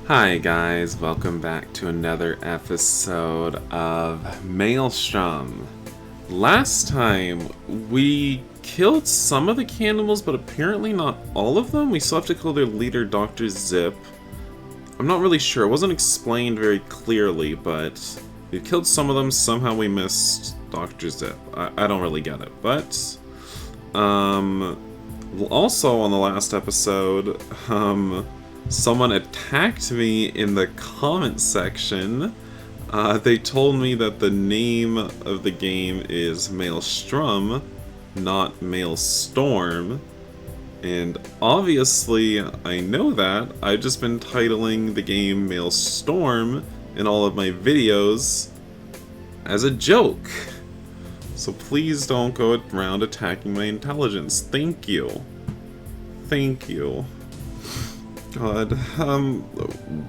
Hi guys, welcome back to another episode of Maelstrom. Last time, we killed some of the cannibals, but apparently not all of them. We still have to kill their leader, Dr. Zip. I'm not really sure, it wasn't explained very clearly, but we killed some of them, somehow we missed Dr. Zip. I don't really get it, but... also on the last episode, someone attacked me in the comment section. They told me that the name of the game is Maelstrom, not Maelstrom. And obviously, I know that. I've just been titling the game Maelstrom in all of my videos as a joke. So please don't go around attacking my intelligence. Thank you. Thank you. God,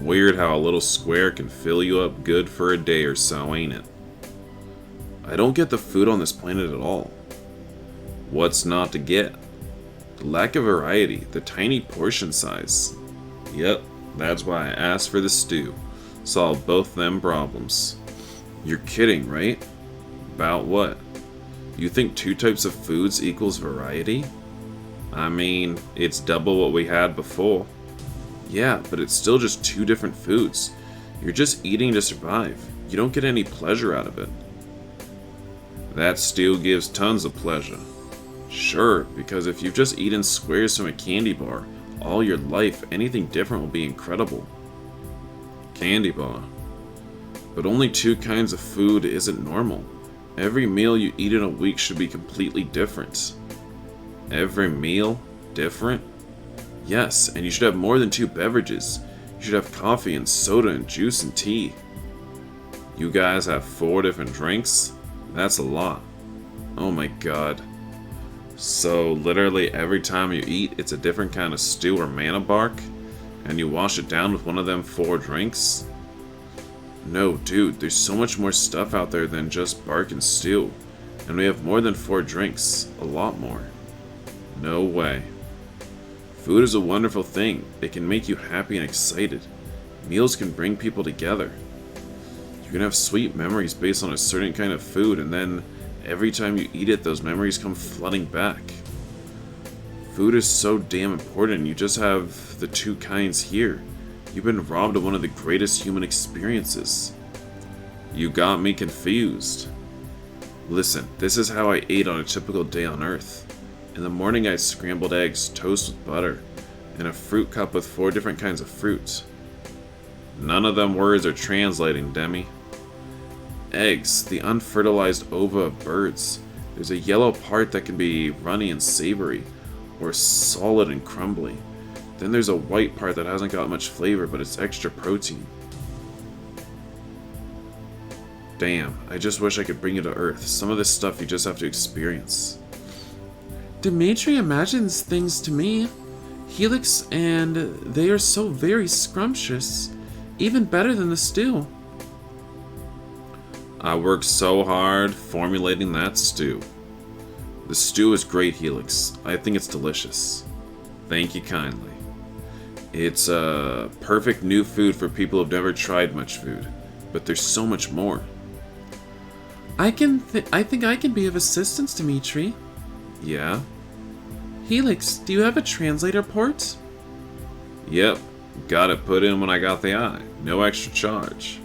weird how a little square can fill you up good for a day or so, ain't it? I don't get the food on this planet at all. What's not to get? The lack of variety, the tiny portion size. Yep, that's why I asked for the stew. Solve both them problems. You're kidding, right? About what? You think 2 types of foods equals variety? I mean, it's double what we had before. Yeah, but it's still just 2 different foods. You're just eating to survive. You don't get any pleasure out of it. That stew gives tons of pleasure. Sure, because if you've just eaten squares from a candy bar all your life, anything different will be incredible. Candy bar. But only 2 kinds of food isn't normal. Every meal you eat in a week should be completely different. Every meal? Different? Yes, and you should have more than 2 beverages. You should have coffee and soda and juice and tea. You guys have 4 different drinks? That's a lot. Oh my god. So literally every time you eat, it's a different kind of stew or mana bark? And you wash it down with one of them 4 drinks? No, dude, there's so much more stuff out there than just bark and stew. And we have more than 4 drinks. A lot more. No way. Food is a wonderful thing. It can make you happy and excited. Meals can bring people together. You can have sweet memories based on a certain kind of food, and then every time you eat it, those memories come flooding back. Food is so damn important. You just have the 2 kinds here. You've been robbed of one of the greatest human experiences. You got me confused. Listen, this is how I ate on a typical day on Earth. In the morning I had scrambled eggs, toast with butter, and a fruit cup with 4 different kinds of fruit. None of them words are translating, Demi. Eggs, the unfertilized ova of birds. There's a yellow part that can be runny and savory, or solid and crumbly. Then there's a white part that hasn't got much flavor, but it's extra protein. Damn, I just wish I could bring you to Earth. Some of this stuff you just have to experience. Dimitri imagines things to me. Helix, and they are so very scrumptious. Even better than the stew. I worked so hard formulating that stew. The stew is great, Helix. I think it's delicious. Thank you kindly. It's a perfect new food for people who've never tried much food. But there's so much more. I think I can be of assistance, Dimitri. Yeah? Helix, do you have a translator port? Yep, got it put in when I got the eye. No extra charge.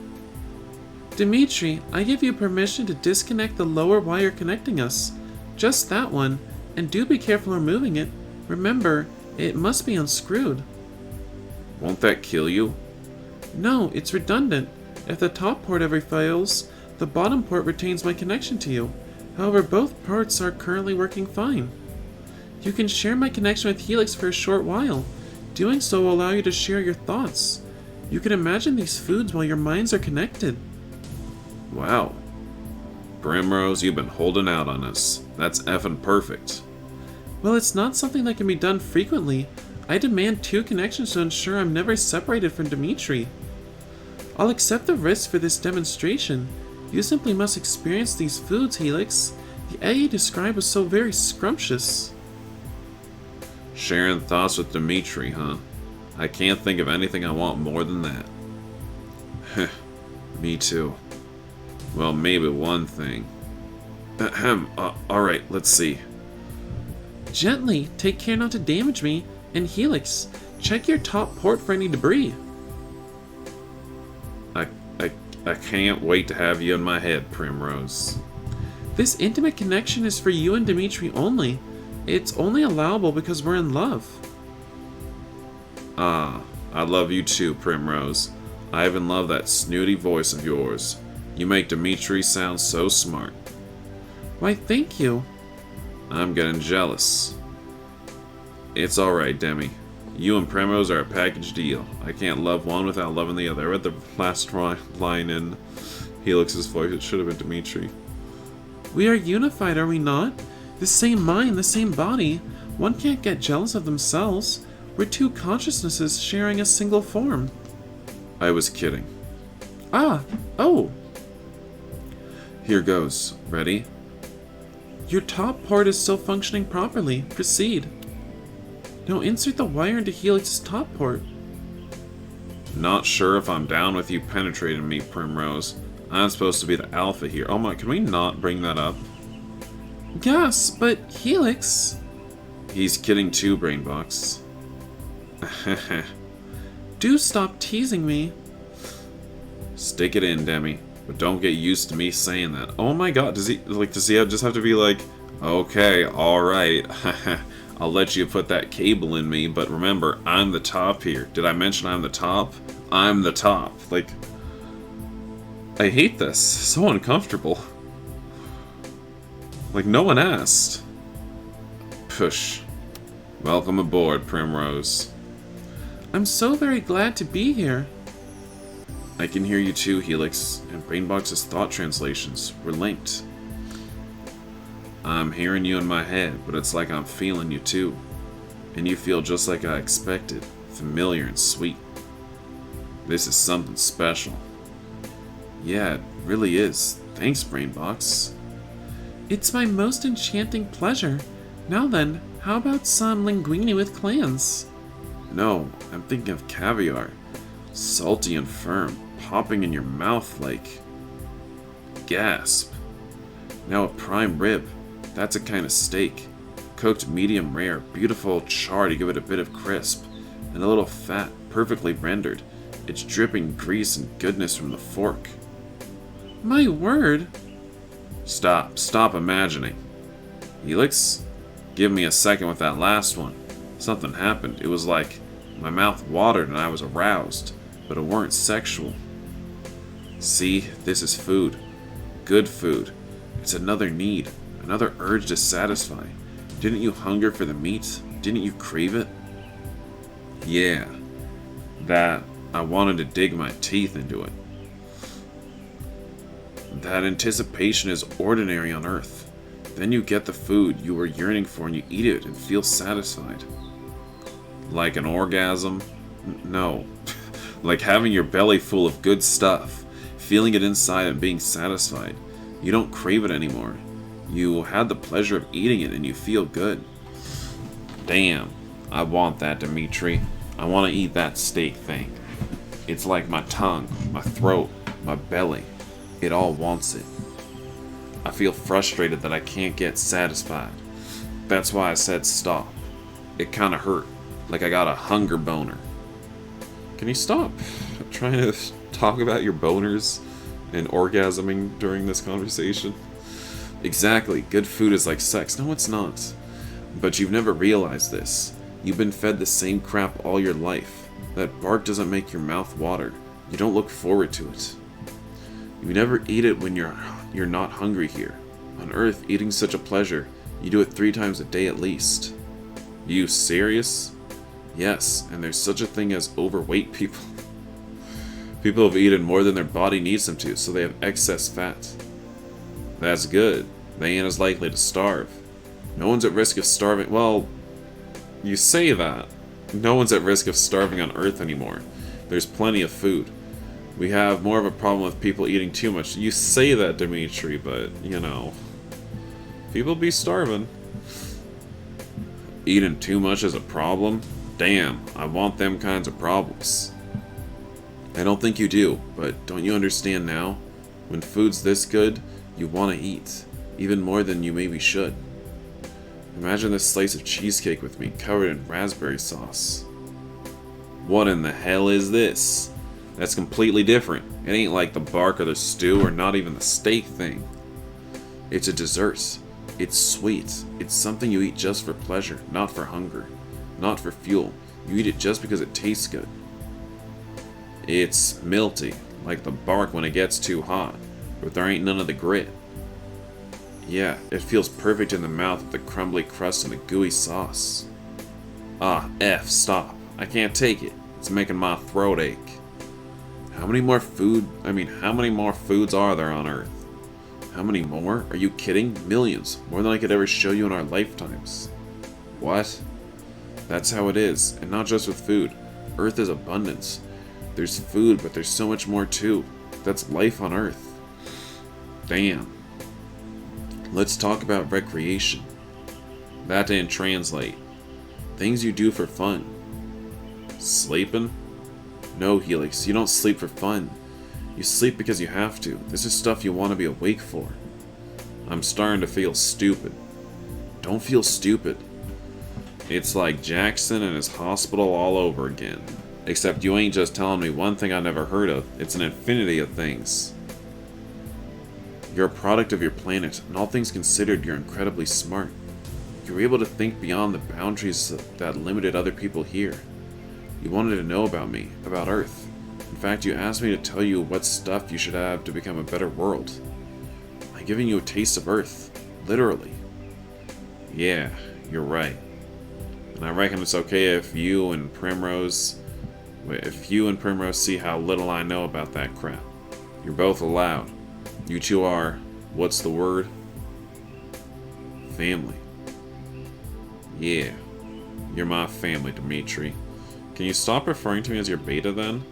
Dimitri, I give you permission to disconnect the lower wire connecting us. Just that one, and do be careful removing it. Remember, it must be unscrewed. Won't that kill you? No, it's redundant. If the top port ever fails, the bottom port retains my connection to you. However, both ports are currently working fine. You can share my connection with Helix for a short while. Doing so will allow you to share your thoughts. You can imagine these foods while your minds are connected. Wow. Primrose, you've been holding out on us. That's effing perfect. Well, it's not something that can be done frequently. I demand 2 connections to ensure I'm never separated from Dimitri. I'll accept the risk for this demonstration. You simply must experience these foods, Helix. The egg you described was so very scrumptious. Sharing thoughts with Dimitri, huh? I can't think of anything I want more than that. Me too. Well, maybe one thing. Alright, let's see. Gently, take care not to damage me, and Helix, check your top port for any debris. I can't wait to have you in my head, Primrose. This intimate connection is for you and Dimitri only. It's only allowable because we're in love. Ah, I love you too, Primrose. I even love that snooty voice of yours. You make Dimitri sound so smart. Why, thank you. I'm getting jealous. It's alright, Demi. You and Primrose are a package deal. I can't love one without loving the other. I read the last line in Helix's voice. It should have been Dimitri. We are unified, are we not? The same mind, the same body. One can't get jealous of themselves. We're two consciousnesses sharing a single form. I was kidding. Oh. Here goes. Ready? Your top port is still functioning properly. Proceed. Now insert the wire into Helix's top port. Not sure if I'm down with you penetrating me, Primrose. I'm supposed to be the alpha here. Oh my, can we not bring that up? Yes, but Helix... He's kidding too, Brainbox. Do stop teasing me. Stick it in, Demi. But don't get used to me saying that. Oh my god, does he just have to be like, okay, alright. I'll let you put that cable in me, but remember, I'm the top here. Did I mention I'm the top? I'm the top. Like, I hate this. So uncomfortable. Like, no one asked. Push. Welcome aboard, Primrose. I'm so very glad to be here. I can hear you too, Helix, and Brainbox's thought translations were linked. I'm hearing you in my head, but it's like I'm feeling you too. And you feel just like I expected, familiar and sweet. This is something special. Yeah, it really is. Thanks, Brainbox. It's my most enchanting pleasure. Now then, how about some linguine with clans? No, I'm thinking of caviar. Salty and firm, popping in your mouth like... Gasp. Now a prime rib. That's a kind of steak. Cooked medium rare, beautiful char to give it a bit of crisp. And a little fat, perfectly rendered. It's dripping grease and goodness from the fork. My word. Stop imagining. Helix, give me a second with that last one. Something happened. It was like my mouth watered and I was aroused, but it weren't sexual. See, this is food. Good food. It's another need, another urge to satisfy. Didn't you hunger for the meat? Didn't you crave it? Yeah, that I wanted to dig my teeth into it. That anticipation is ordinary on Earth. Then you get the food you were yearning for and you eat it and feel satisfied. Like an orgasm? No. Like having your belly full of good stuff, feeling it inside and being satisfied. You don't crave it anymore. You had the pleasure of eating it and you feel good. Damn, I want that, Dimitri. I want to eat that steak thing. It's like my tongue, my throat, my belly. It all wants it. I feel frustrated that I can't get satisfied. That's why I said stop. It kinda hurt, like I got a hunger boner. Can you stop trying to talk about your boners and orgasming during this conversation? Exactly, good food is like sex. No, it's not. But you've never realized this. You've been fed the same crap all your life. That bark doesn't make your mouth water. You don't look forward to it. You never eat it when you're not hungry here. On Earth, eating's such a pleasure. You do it 3 times a day at least. You serious? Yes, and there's such a thing as overweight people. People have eaten more than their body needs them to, so they have excess fat. That's good. They ain't as likely to starve. No one's at risk of starving. Well, you say that. No one's at risk of starving on Earth anymore. There's plenty of food. We have more of a problem with people eating too much. You say that, Dimitri, but, you know, people be starving. Eating too much is a problem? Damn, I want them kinds of problems. I don't think you do, but don't you understand now? When food's this good, you want to eat, even more than you maybe should. Imagine this slice of cheesecake with me covered in raspberry sauce. What in the hell is this? That's completely different. It ain't like the bark or the stew or not even the steak thing. It's a dessert. It's sweet. It's something you eat just for pleasure, not for hunger, not for fuel. You eat it just because it tastes good. It's milty, like the bark when it gets too hot, but there ain't none of the grit. Yeah, it feels perfect in the mouth with the crumbly crust and the gooey sauce. Ah, stop. I can't take it. It's making my throat ache. How many more foods are there on Earth? How many more? Are you kidding? Millions. More than I could ever show you in our lifetimes. What? That's how it is, and not just with food. Earth is abundance. There's food, but there's so much more too. That's life on Earth. Damn. Let's talk about recreation. That didn't translate. Things you do for fun. Sleeping? No, Helix, you don't sleep for fun. You sleep because you have to. This is stuff you want to be awake for. I'm starting to feel stupid. Don't feel stupid. It's like Jackson and his hospital all over again. Except you ain't just telling me one thing I never heard of. It's an infinity of things. You're a product of your planet, and all things considered, you're incredibly smart. You're able to think beyond the boundaries that limited other people here. You wanted to know about me, about Earth. In fact, you asked me to tell you what stuff you should have to become a better world. I'm giving you a taste of Earth. Literally. Yeah, you're right. And I reckon it's okay if you and Primrose see how little I know about that crap. You're both allowed. You two are, what's the word? Family. Yeah. You're my family, Dimitri. Can you stop referring to me as your beta then?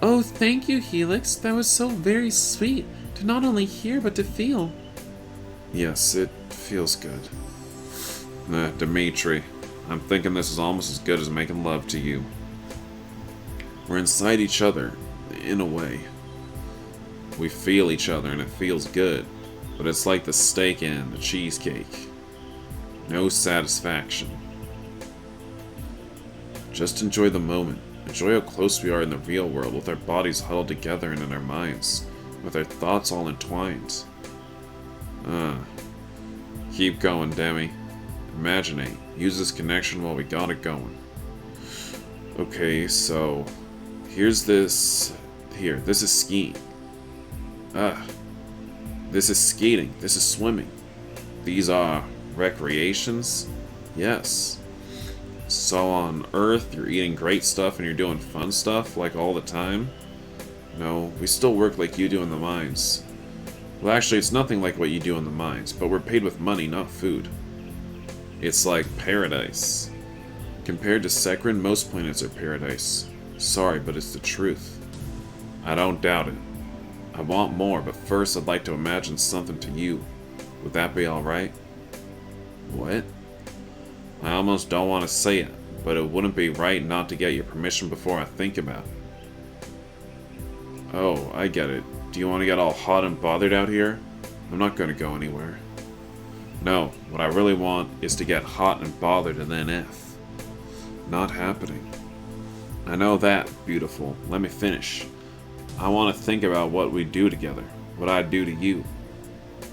Oh, thank you, Helix. That was so very sweet to not only hear but to feel. Yes, it feels good. Dimitri, I'm thinking this is almost as good as making love to you. We're inside each other, in a way. We feel each other and it feels good, but it's like the steak and the cheesecake. No satisfaction. Just enjoy the moment. Enjoy how close we are in the real world with our bodies huddled together and in our minds, with our thoughts all entwined. Keep going, Demi. Imaginate. Use this connection while we got it going. Okay, so here's this. Here, this is skiing. This is skating. This is swimming. These are recreations? Yes. So on Earth, you're eating great stuff and you're doing fun stuff, like all the time? No, we still work like you do in the mines. Well, actually, it's nothing like what you do in the mines, but we're paid with money, not food. It's like paradise. Compared to Sekrin, most planets are paradise. Sorry, but it's the truth. I don't doubt it. I want more, but first I'd like to imagine something to you. Would that be alright? What? I almost don't want to say it, but it wouldn't be right not to get your permission before I think about it. Oh, I get it. Do you want to get all hot and bothered out here? I'm not going to go anywhere. No, what I really want is to get hot and bothered and then F. Not happening. I know that, beautiful. Let me finish. I want to think about what we do together, what I do to you.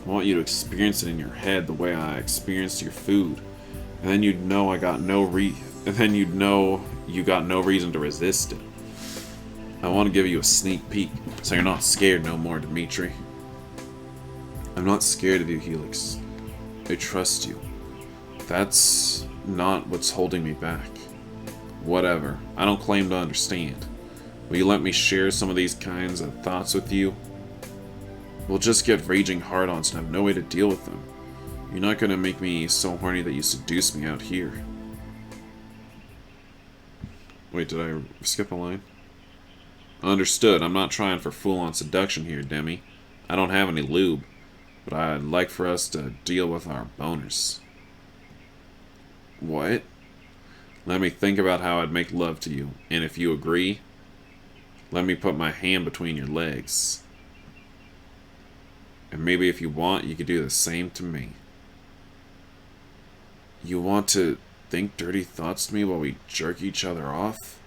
I want you to experience it in your head the way I experienced your food, and then you'd know you got no reason to resist it. I want to give you a sneak peek, so you're not scared no more, Dimitri. I'm not scared of you, Helix. I trust you. That's not what's holding me back. Whatever. I don't claim to understand. Will you let me share some of these kinds of thoughts with you? We'll just get raging hard-ons and have no way to deal with them. You're not gonna make me so horny that you seduce me out here. Wait, did I skip a line? Understood. I'm not trying for full-on seduction here, Demi. I don't have any lube, but I'd like for us to deal with our boners. What? Let me think about how I'd make love to you, and if you agree, let me put my hand between your legs. And maybe if you want, you could do the same to me. You want to think dirty thoughts to me while we jerk each other off?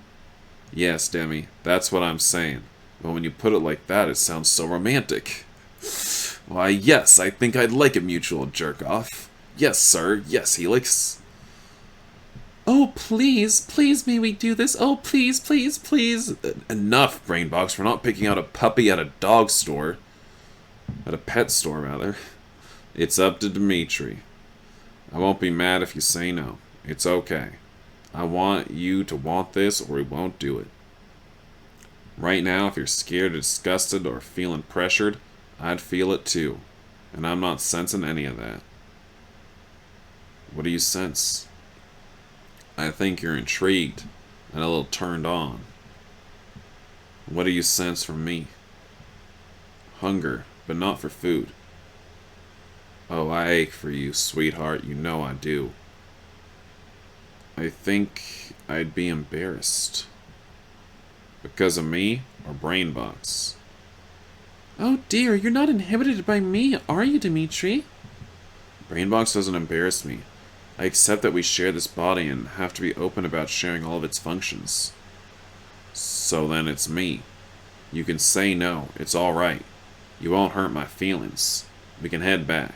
Yes, Demi, that's what I'm saying. But when you put it like that, it sounds so romantic. Why, yes, I think I'd like a mutual jerk-off. Yes, sir. Yes, Helix. Oh, please, please may we do this? Oh, please, please, please. Enough, Brainbox. We're not picking out a puppy at a dog store. At a pet store, rather. It's up to Dimitri. I won't be mad if you say no. It's okay. I want you to want this or we won't do it. Right now, if you're scared or disgusted or feeling pressured, I'd feel it too. And I'm not sensing any of that. What do you sense? I think you're intrigued and a little turned on. What do you sense from me? Hunger, but not for food. Oh, I ache for you, sweetheart. You know I do. I think I'd be embarrassed. Because of me or Brainbox? Oh dear, you're not inhibited by me, are you, Dimitri? Brainbox doesn't embarrass me. I accept that we share this body and have to be open about sharing all of its functions. So then it's me. You can say no, it's alright. You won't hurt my feelings. We can head back.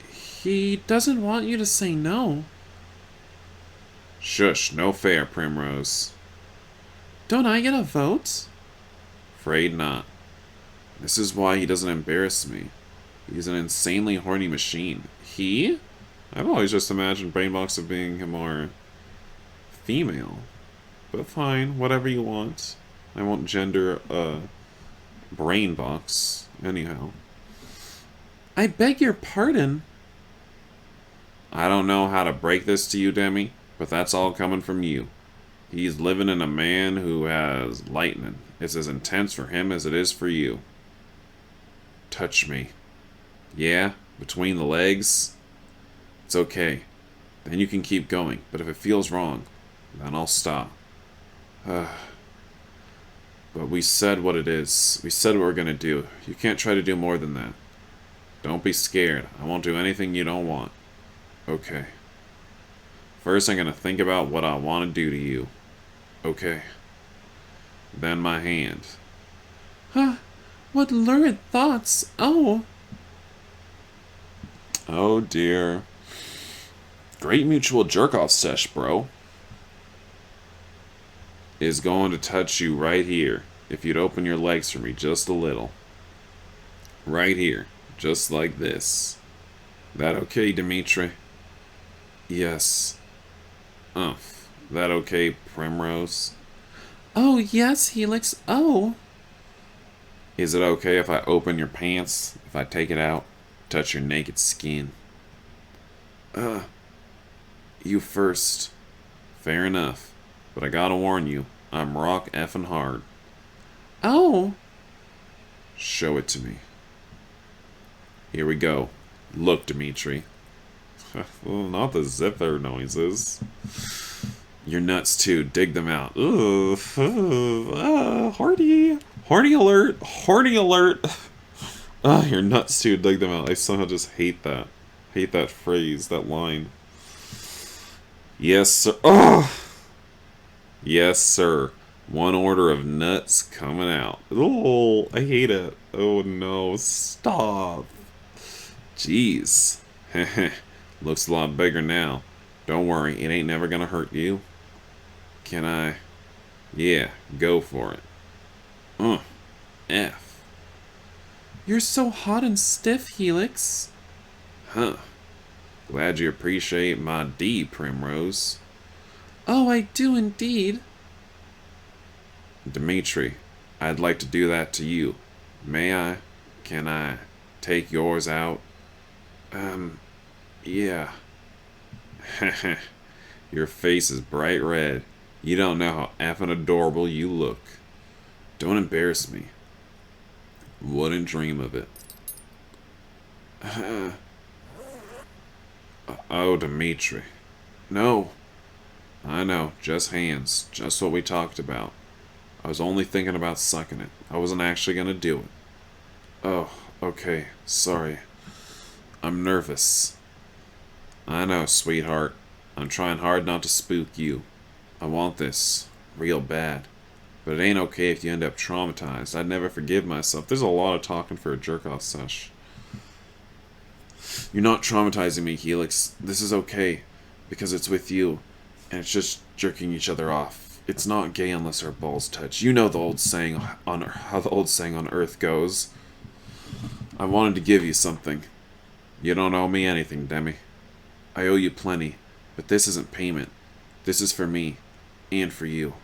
He doesn't want you to say no. Shush, no fair, Primrose. Don't I get a vote? Afraid not. This is why he doesn't embarrass me. He's an insanely horny machine. He? I've always just imagined Brainbox of being more female. But fine, whatever you want. I won't gender Brainbox. Anyhow. I beg your pardon. I don't know how to break this to you, Demi, but that's all coming from you. He's living in a man who has lightning. It's as intense for him as it is for you. Touch me. Yeah, between the legs. It's okay. Then you can keep going, but if it feels wrong, then I'll stop. But we said what it is. We said what we're gonna do. You can't try to do more than that. Don't be scared. I won't do anything you don't want. Okay. First, I'm gonna think about what I want to do to you. Okay. Then my hand. Huh? What lurid thoughts. Oh. Oh dear. Great mutual jerk-off sesh, bro. Is going to touch you right here. If you'd open your legs for me just a little. Right here. Just like this. That okay, Dimitri? Yes. That okay, Primrose? Oh, yes, Helix. Oh. Is it okay if I open your pants? If I take it out? Touch your naked skin? You first. Fair enough. But I gotta warn you, I'm rock effing hard. Oh. Show it to me. Here we go. Look, Dimitri. Not the zipper noises. Your nuts too. Dig them out. Ooh, horny. Horny alert. Horny alert. Your nuts too. Dig them out. I somehow just hate that. Hate that phrase, that line. Yes, sir. Oh! Yes, sir. One order of nuts coming out. Oh, I hate it. Oh no, stop. Jeez. Looks a lot bigger now. Don't worry, it ain't never gonna hurt you. Can I? Yeah, go for it. F. You're so hot and stiff, Helix. Huh. Glad you appreciate my D, Primrose. Oh, I do indeed. Dimitri, I'd like to do that to you. May I? Can I take yours out? Yeah. Your face is bright red. You don't know how effing adorable you look. Don't embarrass me. Wouldn't dream of it. Oh, Dimitri. No. I know, just hands. Just what we talked about. I was only thinking about sucking it. I wasn't actually gonna do it. Oh, okay. Sorry. I'm nervous. I know, sweetheart. I'm trying hard not to spook you. I want this. Real bad. But it ain't okay if you end up traumatized. I'd never forgive myself. There's a lot of talking for a jerk-off sesh. You're not traumatizing me, Helix. This is okay. Because it's with you. And it's just jerking each other off. It's not gay unless our balls touch. You know the old saying on how the old saying on Earth goes. I wanted to give you something. You don't owe me anything, Demi. I owe you plenty, but this isn't payment. This is for me, and for you.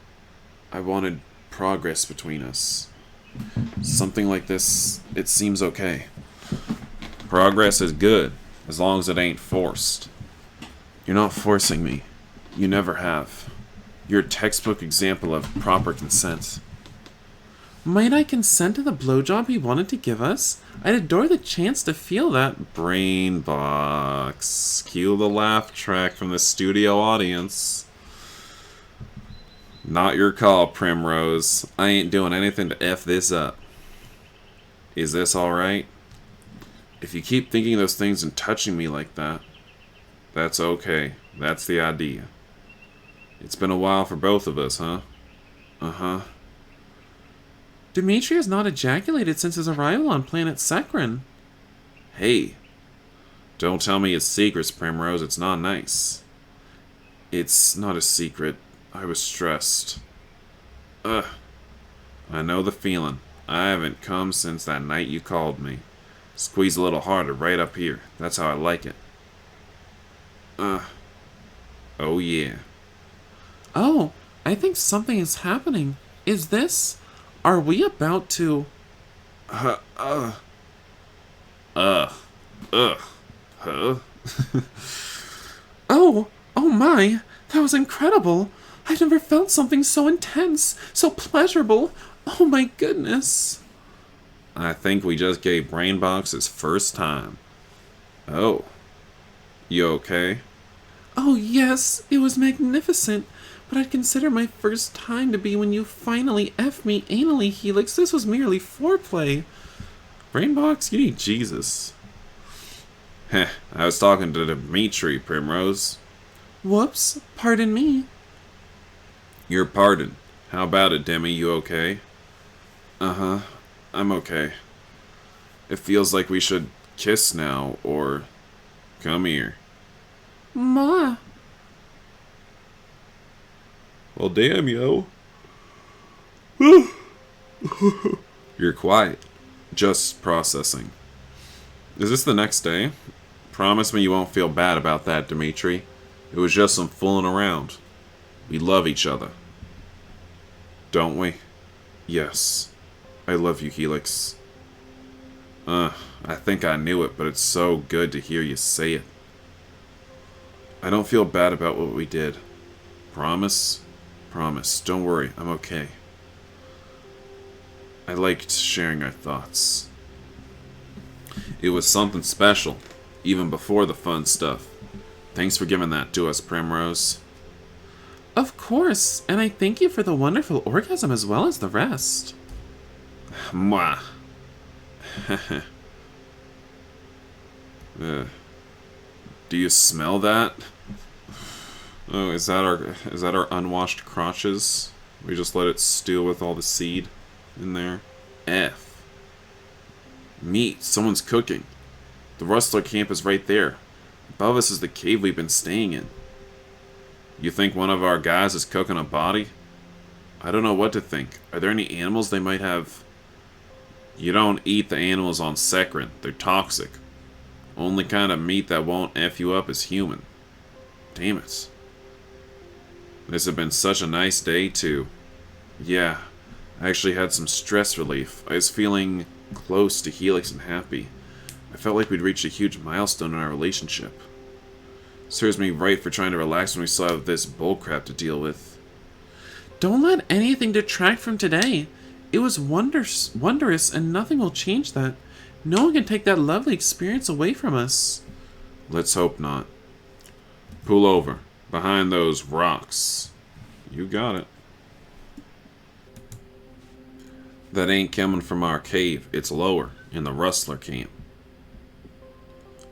I wanted progress between us. Something like this, it seems okay. Progress is good, as long as it ain't forced. You're not forcing me. You never have. You're a textbook example of proper consent. Might I consent to the blowjob he wanted to give us? I'd adore the chance to feel that. Brain box. Cue the laugh track from the studio audience. Not your call, Primrose. I ain't doing anything to F this up. Is this alright? If you keep thinking those things and touching me like that, that's okay. That's the idea. It's been a while for both of us, huh? Uh-huh. Dimitri has not ejaculated since his arrival on planet Sekran. Hey. Don't tell me it's secrets, Primrose. It's not nice. It's not a secret. I was stressed. Ugh. I know the feeling. I haven't come since that night you called me. Squeeze a little harder right up here. That's how I like it. Oh yeah. Oh, I think something is happening. Is this? Are we about to... Huh? Oh my, that was incredible. I've never felt something so intense, so pleasurable. Oh my goodness. I think we just gave Brainbox his first time. Oh. You okay? Oh yes, it was magnificent. But I'd consider my first time to be when you finally F me anally, Helix. This was merely foreplay. Brainbox, you need Jesus. Heh, I was talking to Dimitri, Primrose. Whoops, pardon me. Your pardon. How about it, Demi? You okay? Uh-huh. I'm okay. It feels like we should kiss now, or... Come here. Ma. Well, damn, yo. You're quiet. Just processing. Is this the next day? Promise me you won't feel bad about that, Dimitri. It was just some fooling around. We love each other. Don't we? Yes. I love you, Helix. I think I knew it, but it's so good to hear you say it. I don't feel bad about what we did. Promise? Promise. Don't worry, I'm okay. I liked sharing our thoughts. It was something special, even before the fun stuff. Thanks for giving that to us, Primrose. Of course, and I thank you for the wonderful orgasm as well as the rest. Mwah. Do you smell that? Oh, is that our unwashed crotches? We just let it stew with all the seed in there. F. Meat. Someone's cooking. The Rustler camp is right there. Above us is the cave we've been staying in. You think one of our guys is cooking a body? I don't know what to think. Are there any animals they might have? You don't eat the animals on Sekran. They're toxic. Only kind of meat that won't F you up is human. Damn it. This has been such a nice day, too. Yeah, I actually had some stress relief. I was feeling close to Helix and happy. I felt like we'd reached a huge milestone in our relationship. Serves me right for trying to relax when we still have this bullcrap to deal with. Don't let anything detract from today. It was wondrous, and nothing will change that. No one can take that lovely experience away from us. Let's hope not. Pull over. Behind those rocks. You got it. That ain't coming from our cave. It's lower, in the rustler camp.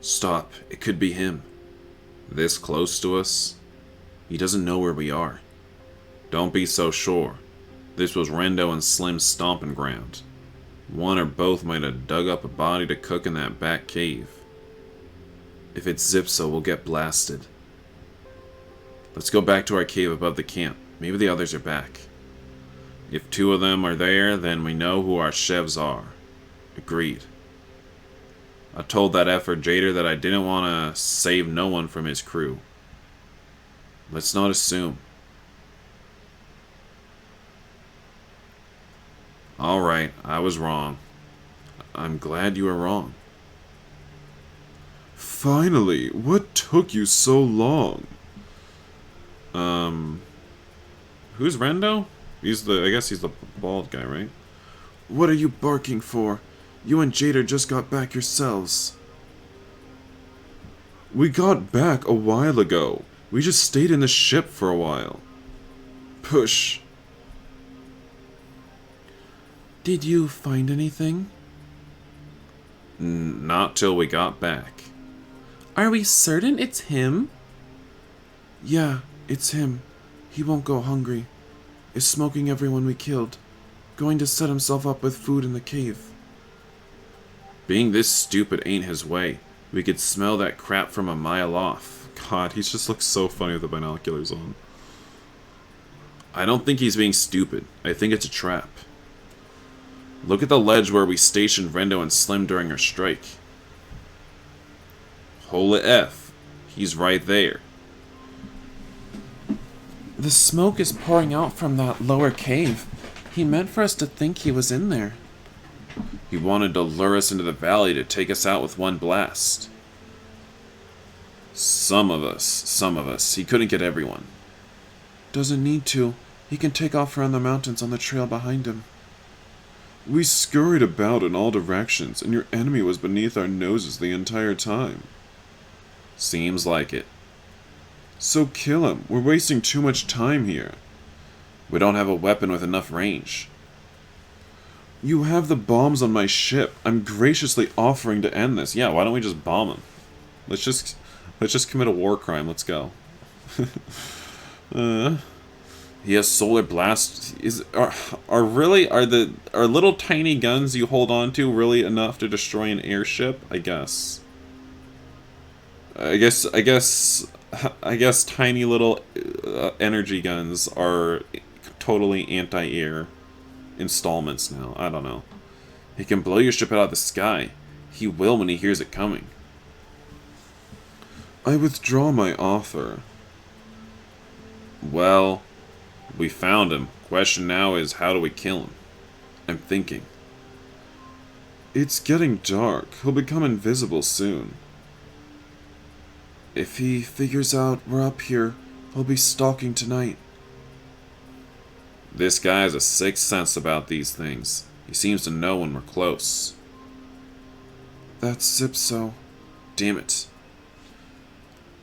Stop. It could be him. This close to us? He doesn't know where we are. Don't be so sure. This was Rendo and Slim's stomping ground. One or both might have dug up a body to cook in that back cave. If it's Zipso, we'll get blasted. Let's go back to our cave above the camp. Maybe the others are back. If two of them are there, then we know who our chefs are. Agreed. I told that effort Jader that I didn't want to save no one from his crew. Let's not assume. Alright, I was wrong. I'm glad you were wrong. Finally, what took you so long? Who's Rendo? I guess he's the bald guy, right? What are you barking for? You and Jader just got back yourselves. We got back a while ago. We just stayed in the ship for a while. Push. Did you find anything? Not till we got back. Are we certain it's him? Yeah, it's him. He won't go hungry. Is smoking everyone we killed. Going to set himself up with food in the cave. Being this stupid ain't his way. We could smell that crap from a mile off. God, he just looks so funny with the binoculars on. I don't think he's being stupid. I think it's a trap. Look at the ledge where we stationed Rendo and Slim during our strike. Holy F. He's right there. The smoke is pouring out from that lower cave. He meant for us to think he was in there. He wanted to lure us into the valley to take us out with one blast. Some of us. He couldn't get everyone. Doesn't need to. He can take off around the mountains on the trail behind him. We scurried about in all directions, and your enemy was beneath our noses the entire time. Seems like it. So kill him. We're wasting too much time here. We don't have a weapon with enough range. You have the bombs on my ship. I'm graciously offering to end this. Yeah, why don't we just bomb him? Let's just commit a war crime. Let's go. He has solar blast. Are little tiny guns you hold on to really enough to destroy an airship? I guess tiny little energy guns are totally anti-air installments now. I don't know. He can blow your ship out of the sky. He will when he hears it coming. I withdraw my offer. Well, we found him. Question now is, how do we kill him? I'm thinking. It's getting dark. He'll become invisible soon. If he figures out we're up here, he'll be stalking tonight. This guy has a sixth sense about these things. He seems to know when we're close. That's Zipso. Damn it.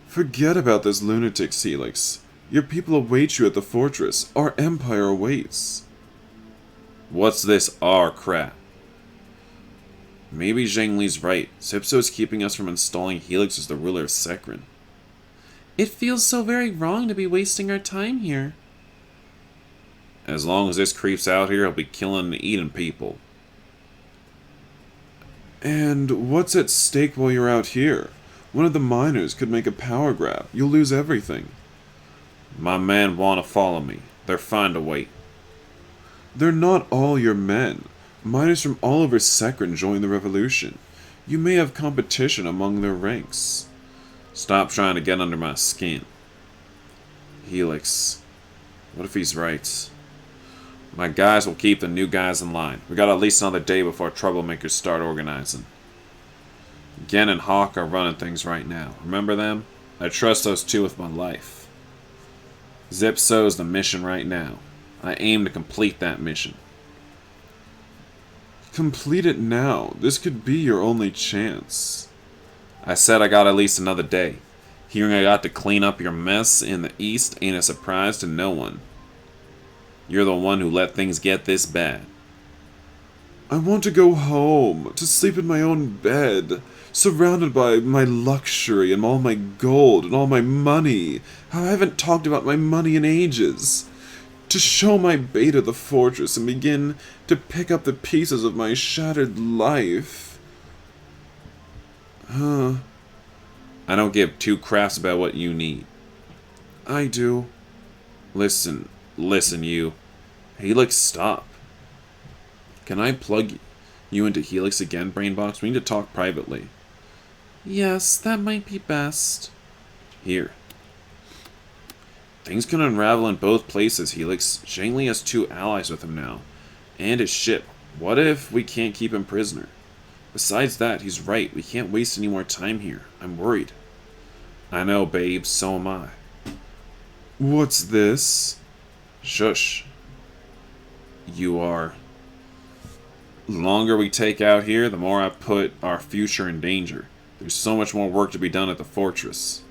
Forget about this lunatic, Helix. Your people await you at the fortress. Our empire awaits. What's this our crap? Maybe Zhang Li's right. Zipso is keeping us from installing Helix as the ruler of Sekran. It feels so very wrong to be wasting our time here. As long as this creep's out here, he'll be killing and eating people. And what's at stake while you're out here? One of the miners could make a power grab. You'll lose everything. My men want to follow me. They're fine to wait. They're not all your men. Miners from all over Sekran joined the revolution. You may have competition among their ranks. Stop trying to get under my skin. Helix. What if he's right? My guys will keep the new guys in line. We got at least another day before troublemakers start organizing. Gen and Hawk are running things right now. Remember them? I trust those two with my life. Zipso's the mission right now. I aim to complete that mission. Complete it now. This could be your only chance. I said I got at least another day. Hearing I got to clean up your mess in the East ain't a surprise to no one. You're the one who let things get this bad. I want to go home, to sleep in my own bed, surrounded by my luxury and all my gold and all my money. I haven't talked about my money in ages. To show my beta the fortress and begin to pick up the pieces of my shattered life. I don't give two craps about what you need. I do. Listen, you. Helix, stop. Can I plug you into Helix again, Brainbox? We need to talk privately. Yes, that might be best. Here. Things can unravel in both places, Helix. Zhang Li has 2 allies with him now. And his ship. What if we can't keep him prisoner? Besides that, he's right. We can't waste any more time here. I'm worried. I know, babe. So am I. What's this? Shush. You are. The longer we take out here, the more I put our future in danger. There's so much more work to be done at the fortress.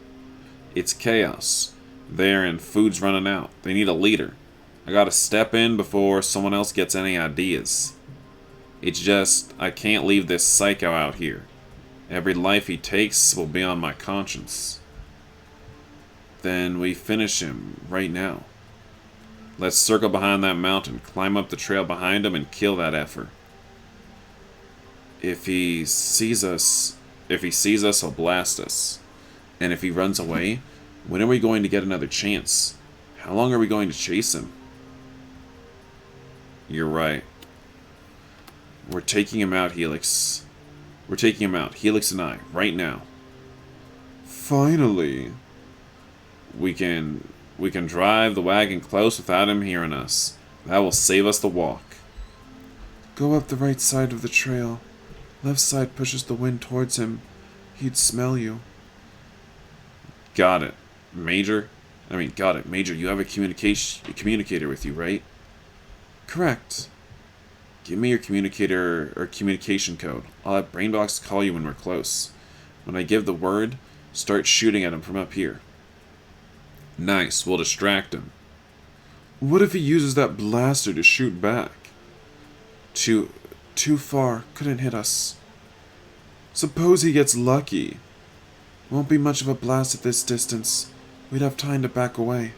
It's chaos. There, and food's running out. They need a leader. I gotta step in before someone else gets any ideas. It's just, I can't leave this psycho out here. Every life he takes will be on my conscience. Then we finish him right now. Let's circle behind that mountain, climb up the trail behind him, and kill that effer. If he sees us, he'll blast us. And if he runs away, when are we going to get another chance? How long are we going to chase him? You're right. We're taking him out, Helix. We're taking him out, Helix and I, right now. Finally. We can drive the wagon close without him hearing us. That will save us the walk. Go up the right side of the trail. Left side pushes the wind towards him. He'd smell you. Got it. Major, you have a communicator with you, right? Correct. Give me your communicator or communication code. I'll have Brainbox call you when we're close. When I give the word, start shooting at him from up here. Nice, we'll distract him. What if he uses that blaster to shoot back? Too far, couldn't hit us. Suppose he gets lucky. Won't be much of a blast at this distance. We'd have time to back away.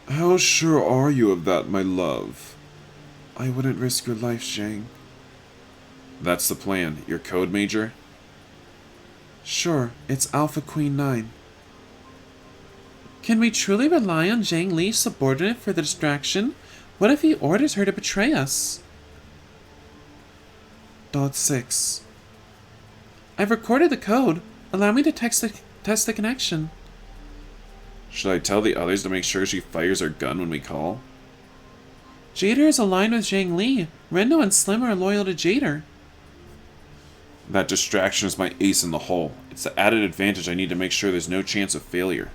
How sure are you of that, my love? I wouldn't risk your life, Zhang. That's the plan. Your code, Major? Sure, it's Alpha Queen 9. Can we truly rely on Zhang Li's subordinate for the distraction? What if he orders her to betray us? Dot 6. I've recorded the code. Allow me to test the connection. Should I tell the others to make sure she fires her gun when we call? Jader is aligned with Zhang Li. Rendo and Slim are loyal to Jader. That distraction is my ace in the hole. It's the added advantage I need to make sure there's no chance of failure.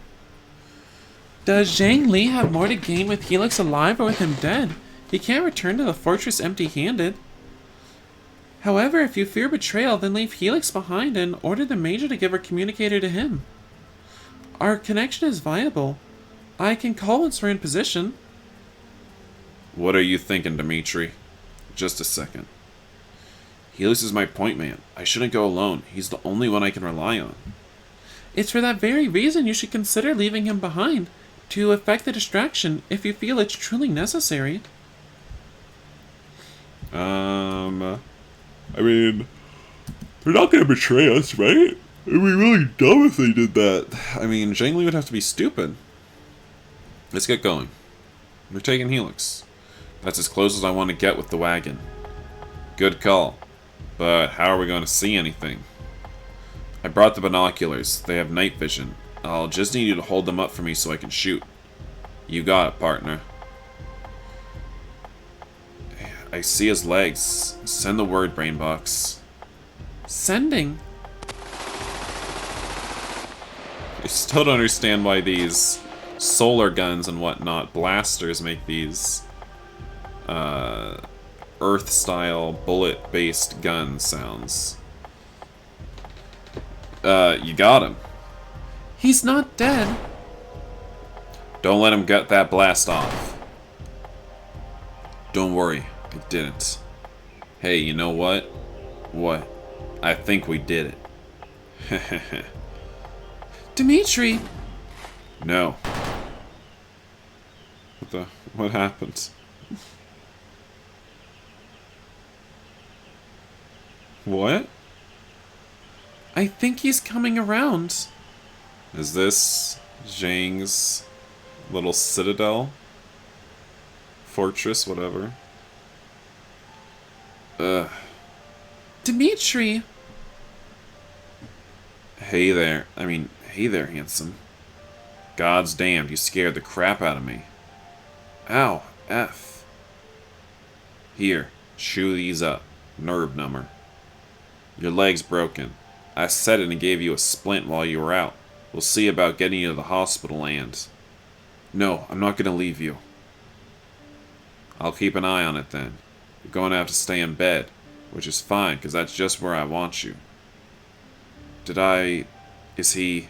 Does Zhang Li have more to gain with Helix alive or with him dead? He can't return to the fortress empty-handed. However, if you fear betrayal, then leave Helix behind and order the Major to give her communicator to him. Our connection is viable. I can call once we're in position. What are you thinking, Dimitri? Just a second. Helix is my point man. I shouldn't go alone. He's the only one I can rely on. It's for that very reason you should consider leaving him behind, to effect the distraction if you feel it's truly necessary. I mean, they're not gonna betray us, right? It'd be really dumb if they did that. I mean, Zhang Li would have to be stupid. Let's get going. We're taking Helix. That's as close as I want to get with the wagon. Good call. But how are we going to see anything? I brought the binoculars. They have night vision. I'll just need you to hold them up for me so I can shoot. You got it, partner. I see his legs. Send the word, Brainbox. Sending. I still don't understand why these solar guns and whatnot, blasters, make these Earth-style, bullet-based gun sounds. You got him. He's not dead. Don't let him get that blast off. Don't worry, I didn't. Hey, you know what? What? I think we did it. Dimitri! No. What happened? What? I think he's coming around. Is this Zhang's little citadel? Fortress, whatever. Ugh. Dimitri! Hey there, handsome. God's damned, you scared the crap out of me. Ow, F. Here, chew these up. Nerve number. Your leg's broken. I set it and gave you a splint while you were out. We'll see about getting you to the hospital and... No, I'm not gonna leave you. I'll keep an eye on it then. You're going to have to stay in bed, which is fine, because that's just where I want you. Is he...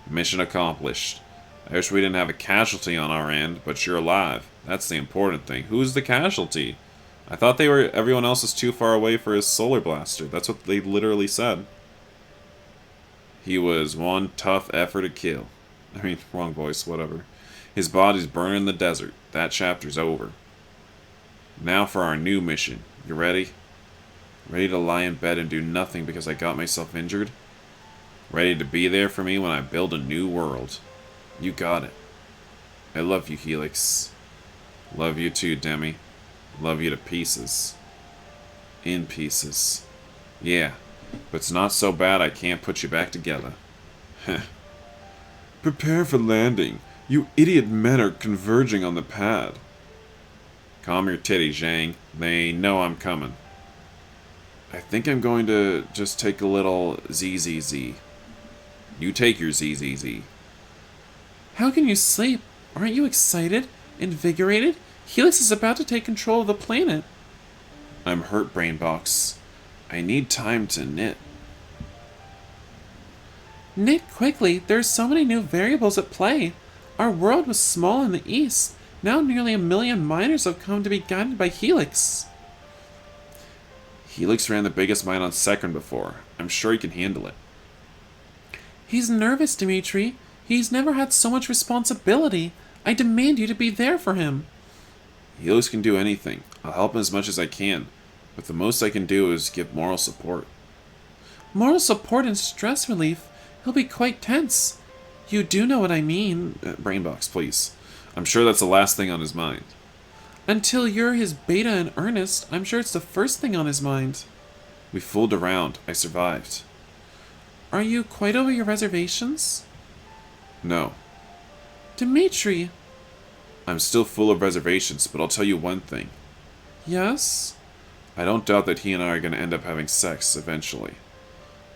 Mission accomplished. I wish we didn't have a casualty on our end, but you're alive. That's the important thing. Who's the casualty? I thought everyone else was too far away for his solar blaster. That's what they literally said. He was one tough effort to kill. Wrong voice, whatever. His body's burning in the desert. That chapter's over. Now for our new mission. You ready? Ready to lie in bed and do nothing because I got myself injured? Ready to be there for me when I build a new world? You got it. I love you, Helix. Love you too, Demi. Love you to pieces. In pieces. Yeah, but it's not so bad I can't put you back together. Heh. Prepare for landing. You idiot men are converging on the pad. Calm your titty, Zhang. They know I'm coming. I think I'm going to just take a little ZZZ. You take your ZZZ. How can you sleep? Aren't you excited? Invigorated? Helix is about to take control of the planet. I'm hurt, Brainbox. I need time to knit. Knit quickly. There's so many new variables at play. Our world was small in the east. Now nearly 1 million miners have come to be guided by Helix. Helix ran the biggest mine on Sekron before. I'm sure he can handle it. He's nervous, Dimitri. He's never had so much responsibility. I demand you to be there for him. Helix can do anything. I'll help him as much as I can. But the most I can do is give moral support. Moral support and stress relief? He'll be quite tense. You do know what I mean. Brainbox, please. I'm sure that's the last thing on his mind. Until you're his beta in earnest, I'm sure it's the first thing on his mind. We fooled around. I survived. Are you quite over your reservations? No. Dimitri! I'm still full of reservations, but I'll tell you one thing. Yes? I don't doubt that he and I are going to end up having sex eventually.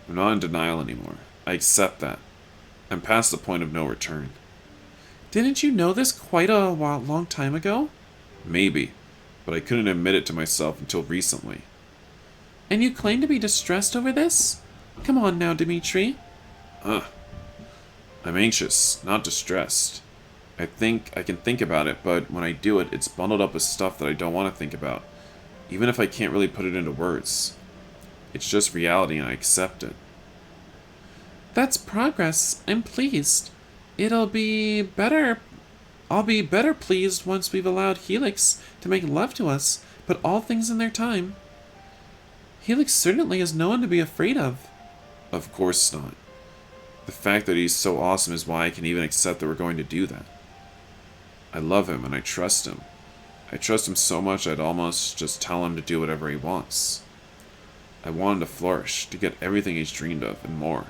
I'm not in denial anymore. I accept that. I'm past the point of no return. Didn't you know this quite a long time ago? Maybe, but I couldn't admit it to myself until recently. And you claim to be distressed over this? Come on now, Dimitri. I'm anxious, not distressed. I think I can think about it, but when I do it, it's bundled up with stuff that I don't want to think about, even if I can't really put it into words. It's just reality and I accept it. That's progress. I'm pleased. I'll be better pleased once we've allowed Helix to make love to us, but all things in their time. Helix certainly is no one to be afraid of. Of course not. The fact that he's so awesome is why I can even accept that we're going to do that. I love him and I trust him. I trust him so much I'd almost just tell him to do whatever he wants. I want him to flourish, to get everything he's dreamed of, and more.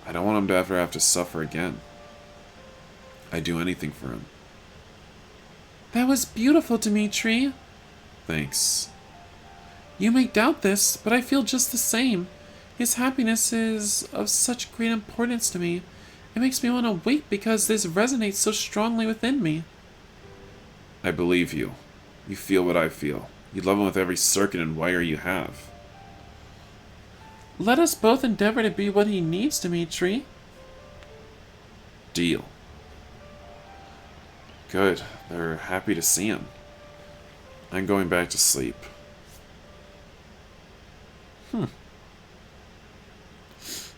I don't want him to ever have to suffer again. I'd do anything for him. That was beautiful, Dimitri. Thanks. You may doubt this, but I feel just the same. His happiness is of such great importance to me. It makes me want to weep because this resonates so strongly within me. I believe you. You feel what I feel. You love him with every circuit and wire you have. Let us both endeavor to be what he needs, Dimitri. Deal. Good. They're happy to see him. I'm going back to sleep.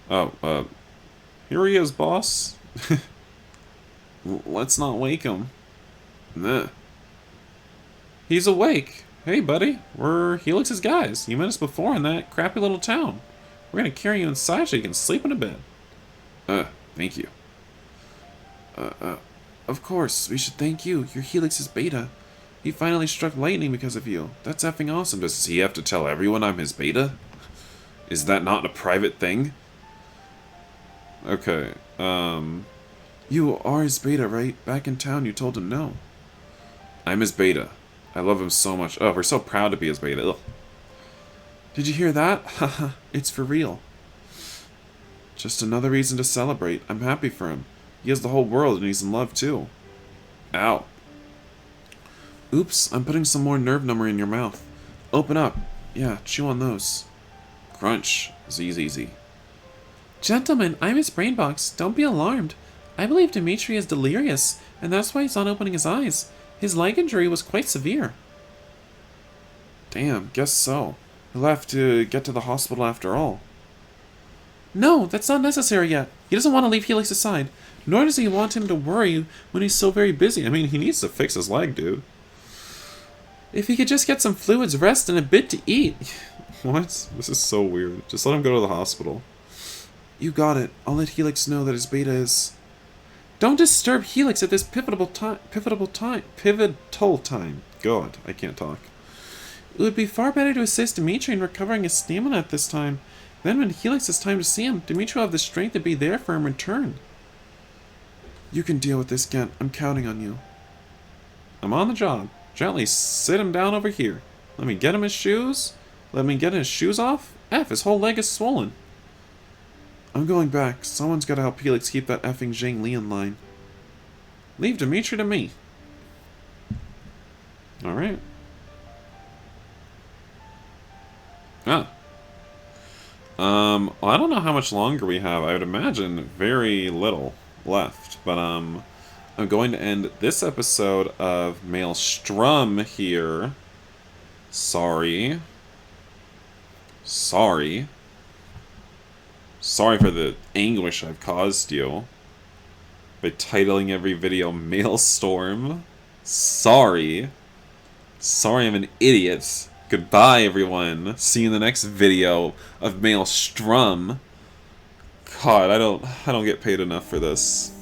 Oh, here he is, boss. Let's not wake him. Nah. He's awake. Hey, buddy. We're Helix's guys. You met us before in that crappy little town. We're gonna carry you inside so you can sleep in a bed. Thank you. Of course. We should thank you. You're Helix's beta. He finally struck lightning because of you. That's effing awesome. Does he have to tell everyone I'm his beta? Is that not a private thing? Okay, You are his beta, right? Back in town you told him no. I'm his beta. I love him so much. Oh, we're so proud to be his beta. Ugh. Did you hear that? Haha, it's for real. Just another reason to celebrate. I'm happy for him. He has the whole world and he's in love too. Ow. Oops, I'm putting some more nerve number in your mouth. Open up. Yeah, chew on those. Crunch. Easy. Gentlemen, I'm his brain box. Don't be alarmed. I believe Dimitri is delirious, and that's why he's not opening his eyes. His leg injury was quite severe. Damn, guess so. He'll have to get to the hospital after all. No, that's not necessary yet. He doesn't want to leave Helix aside, nor does he want him to worry when he's so very busy. I mean, he needs to fix his leg, dude. If he could just get some fluids, rest, and a bit to eat. What? This is so weird. Just let him go to the hospital. You got it. I'll let Helix know that his beta is... Don't disturb Helix at this pivotal time. God, I can't talk. It would be far better to assist Dimitri in recovering his stamina at this time. Then when Helix has time to see him, Dimitri will have the strength to be there for him in return. You can deal with this, Gent. I'm counting on you. I'm on the job. Gently sit him down over here. Let me get him his shoes. Let me get his shoes off. His whole leg is swollen. I'm going back. Someone's got to help Helix keep that effing Zhang Li in line. Leave Dimitri to me. Alright. Well, I don't know how much longer we have. I would imagine very little left. But, I'm going to end this episode of Maelstrom here. Sorry for the anguish I've caused you by titling every video Maelstrom. Sorry I'm an idiot. Goodbye, everyone. See you in the next video of Maelstrom. God, I don't get paid enough for this.